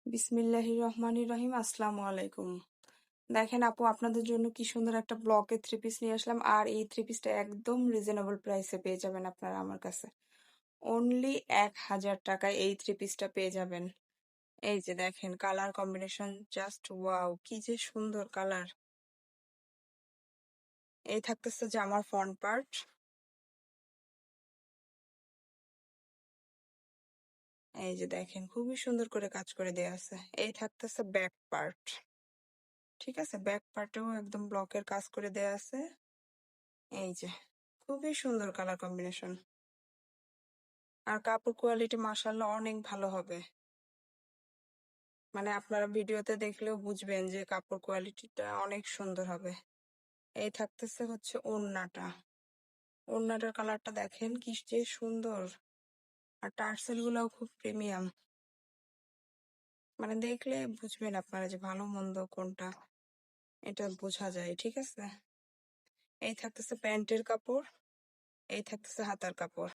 বিসমিল্লাহির রহমানির রহিম। আসসালামু আলাইকুম। দেখেন আপু, আপনাদের জন্য কি সুন্দর একটা ব্লকের থ্রি পিস নিয়ে আসলাম। আর এই থ্রি পিসটা একদম রিজনেবল প্রাইসে পেয়ে যাবেন আপনারা আমার কাছে। অনলি 1000 টাকায় এই থ্রি পিসটা পেয়ে যাবেন। এই যে দেখেন কালার কম্বিনেশন, জাস্ট ওয়াও, কি যে সুন্দর কালার। এই থাকতেছে জামার ফ্রন্ট পার্ট। এই যে দেখেন খুবই সুন্দর করে কাজ করে দেয়া আছে। এই থাকতেছে ব্যাক পার্ট। ঠিক আছে, ব্যাক পার্টেও একদম ব্লকের কাজ করে দেয়া আছে। এই যে খুবই সুন্দর কালার কম্বিনেশন। আর কাপড় কোয়ালিটি মাশাআল্লাহ অনেক ভালো হবে। মানে আপনারা ভিডিওতে দেখলেও বুঝবেন যে কাপড় কোয়ালিটিটা অনেক সুন্দর হবে। এই থাকতেছে হচ্ছে ওড়নাটা। ওড়নাটার কালারটা দেখেন কি যে সুন্দর। আর টার্সেল গুলাও খুব প্রিমিয়াম। মানে দেখলে বুঝবেন আপনারা যে ভালো মন্দ কোনটা, এটা বোঝা যায়। ঠিক আছে, এই থাকতেছে প্যান্টের কাপড়, এই থাকতেছে হাতার কাপড়।